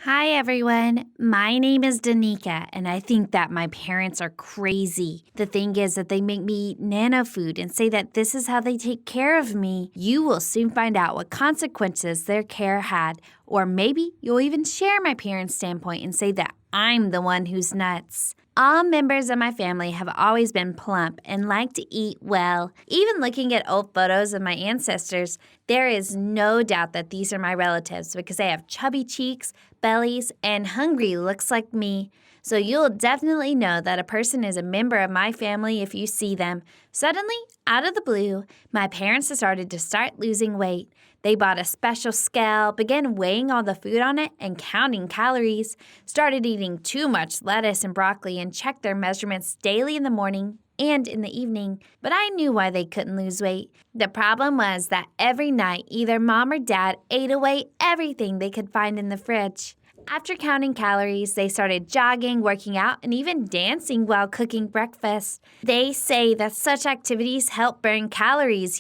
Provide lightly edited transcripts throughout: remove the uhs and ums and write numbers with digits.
Hi, everyone. My name is Danica, and I think that my parents are crazy. The thing is that they make me eat nano food and say that this is how they take care of me. You will soon find out what consequences their care had, or maybe you'll even share my parents' standpoint and say that I'm the one who's nuts. All members of my family have always been plump and like to eat well. Even looking at old photos of my ancestors, there is no doubt that these are my relatives because they have chubby cheeks, bellies, and hungry looks like me. So you'll definitely know that a person is a member of my family if you see them. Suddenly, out of the blue, my parents decided to start losing weight. They bought a special scale, began weighing all the food on it and counting calories, started eating too much lettuce and broccoli, and checked their measurements daily in the morning and in the evening. But I knew why they couldn't lose weight. The problem was that every night, either mom or dad ate away everything they could find in the fridge. After counting calories, they started jogging, working out, and even dancing while cooking breakfast. They say that such activities help burn calories,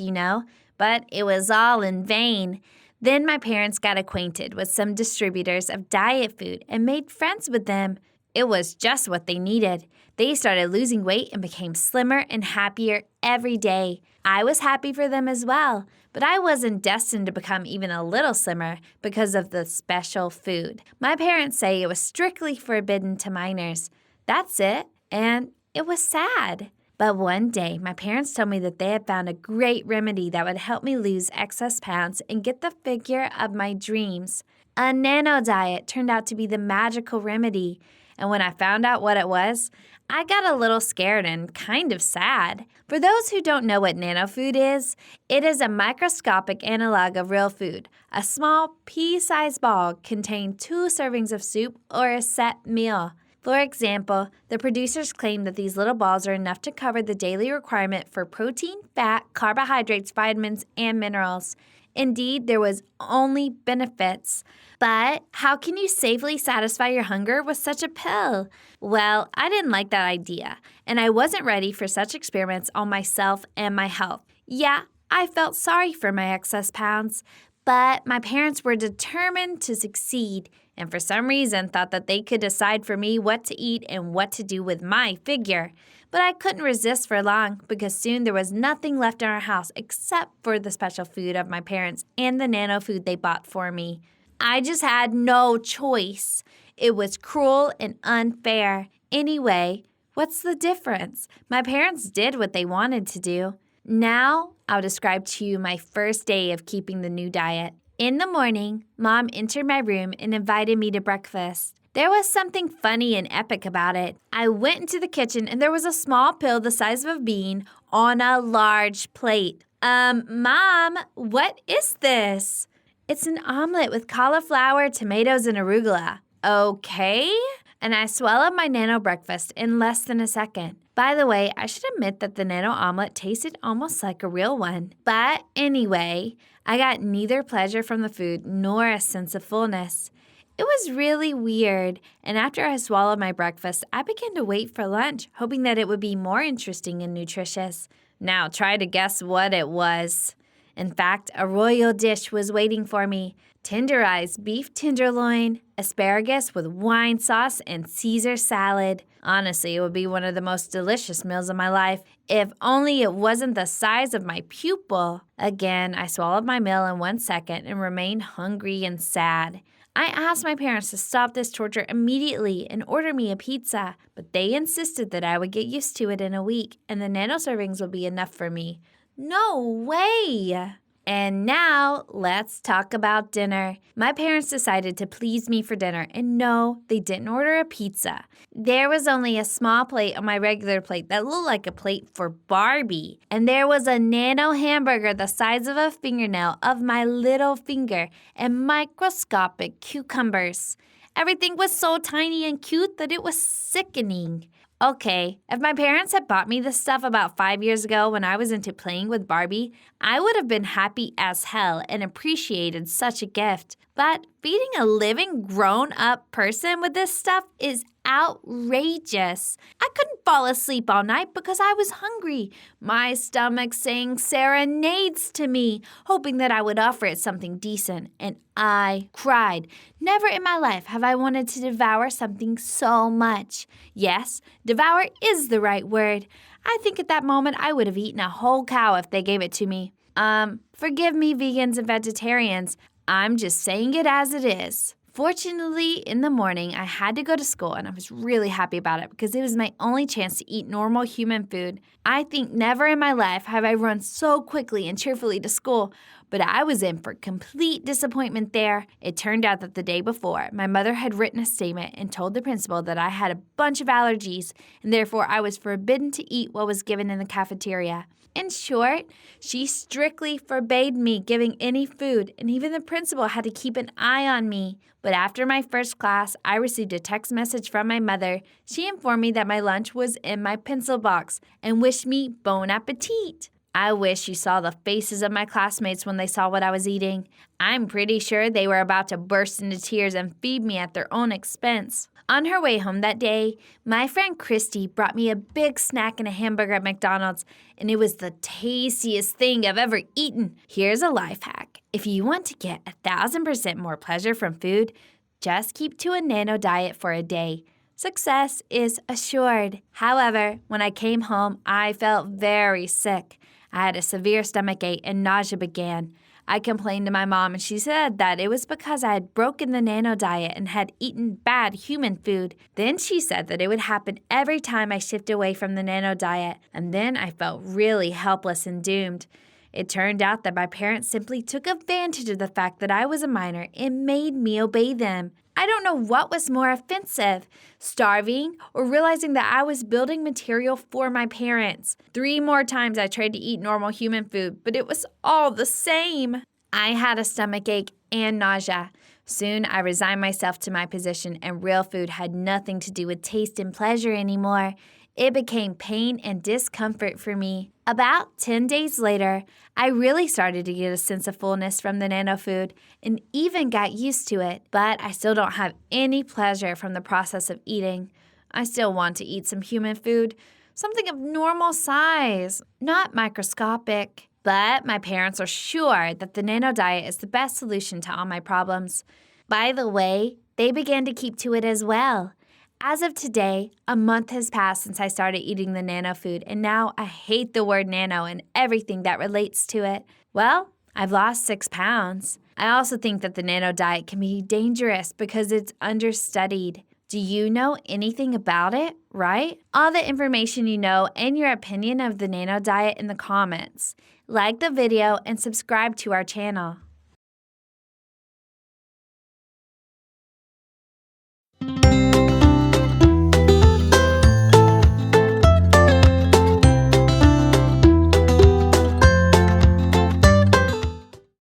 but it was all in vain. Then my parents got acquainted with some distributors of diet food and made friends with them. It was just what they needed. They started losing weight and became slimmer and happier every day. I was happy for them as well, but I wasn't destined to become even a little slimmer because of the special food. My parents say it was strictly forbidden to minors. That's it, and it was sad. But one day, my parents told me that they had found a great remedy that would help me lose excess pounds and get the figure of my dreams. A nano diet turned out to be the magical remedy. And when I found out what it was, I got a little scared and kind of sad. For those who don't know what nano food is, it is a microscopic analog of real food. A small pea-sized ball contains 2 servings of soup or a set meal. For example, the producers claim that these little balls are enough to cover the daily requirement for protein, fat, carbohydrates, vitamins, and minerals. Indeed, there was only benefits. But how can you safely satisfy your hunger with such a pill? Well, I didn't like that idea, and I wasn't ready for such experiments on myself and my health. Yeah, I felt sorry for my excess pounds, but my parents were determined to succeed and for some reason thought that they could decide for me what to eat and what to do with my figure. But I couldn't resist for long because soon there was nothing left in our house except for the special food of my parents and the nano food they bought for me. I just had no choice. It was cruel and unfair. Anyway, what's the difference? My parents did what they wanted to do. Now, I'll describe to you my first day of keeping the new diet. In the morning, Mom entered my room and invited me to breakfast. There was something funny and epic about it. I went into the kitchen and there was a small pill the size of a bean on a large plate. Mom, what is this? It's an omelet with cauliflower, tomatoes, and arugula. Okay? And I swallowed my nano breakfast in less than a second. By the way, I should admit that the nano omelet tasted almost like a real one. But anyway, I got neither pleasure from the food nor a sense of fullness. It was really weird, and after I swallowed my breakfast, I began to wait for lunch, hoping that it would be more interesting and nutritious. Now try to guess what it was. In fact, a royal dish was waiting for me. Tenderized beef tenderloin, asparagus with wine sauce, and Caesar salad. Honestly, it would be one of the most delicious meals of my life, if only it wasn't the size of my pupil. Again, I swallowed my meal in 1 second and remained hungry and sad. I asked my parents to stop this torture immediately and order me a pizza, but they insisted that I would get used to it in a week and the nano servings would be enough for me. No way! And now, let's talk about dinner. My parents decided to please me for dinner, and no, they didn't order a pizza. There was only a small plate on my regular plate that looked like a plate for Barbie. And there was a nano hamburger the size of a fingernail of my little finger and microscopic cucumbers. Everything was so tiny and cute that it was sickening. Okay, if my parents had bought me this stuff about 5 years ago when I was into playing with Barbie, I would have been happy as hell and appreciated such a gift. But feeding a living grown-up person with this stuff is outrageous. I couldn't fall asleep all night because I was hungry. My stomach sang serenades to me, hoping that I would offer it something decent, and I cried. Never in my life have I wanted to devour something so much. Yes, devour is the right word. I think at that moment I would have eaten a whole cow if they gave it to me. Forgive me, vegans and vegetarians. I'm just saying it as it is. Fortunately, in the morning, I had to go to school, and I was really happy about it because it was my only chance to eat normal human food. I think never in my life have I run so quickly and cheerfully to school, but I was in for complete disappointment there. It turned out that the day before, my mother had written a statement and told the principal that I had a bunch of allergies, and therefore I was forbidden to eat what was given in the cafeteria. In short, she strictly forbade me giving any food, and even the principal had to keep an eye on me. But after my first class, I received a text message from my mother. She informed me that my lunch was in my pencil box and wished me bon appetit. I wish you saw the faces of my classmates when they saw what I was eating. I'm pretty sure they were about to burst into tears and feed me at their own expense. On her way home that day, my friend Christy brought me a big snack and a hamburger at McDonald's, and it was the tastiest thing I've ever eaten. Here's a life hack. If you want to get 1,000% more pleasure from food, just keep to a nano diet for a day. Success is assured. However, when I came home, I felt very sick. I had a severe stomachache and nausea began. I complained to my mom, and she said that it was because I had broken the nano diet and had eaten bad human food. Then she said that it would happen every time I shift away from the nano diet, and then I felt really helpless and doomed. It turned out that my parents simply took advantage of the fact that I was a minor and made me obey them. I don't know what was more offensive, starving or realizing that I was building material for my parents. 3 more times I tried to eat normal human food, but it was all the same. I had a stomachache and nausea. Soon I resigned myself to my position, and real food had nothing to do with taste and pleasure anymore. It became pain and discomfort for me. About 10 days later, I really started to get a sense of fullness from the nano food and even got used to it. But I still don't have any pleasure from the process of eating. I still want to eat some human food, something of normal size, not microscopic. But my parents are sure that the nano diet is the best solution to all my problems. By the way, they began to keep to it as well. As of today, a month has passed since I started eating the nano food, and now I hate the word nano and everything that relates to it. Well, I've lost 6 pounds. I also think that the nano diet can be dangerous because it's understudied. Do you know anything about it, right? All the information you know and your opinion of the nano diet in the comments. Like the video and subscribe to our channel.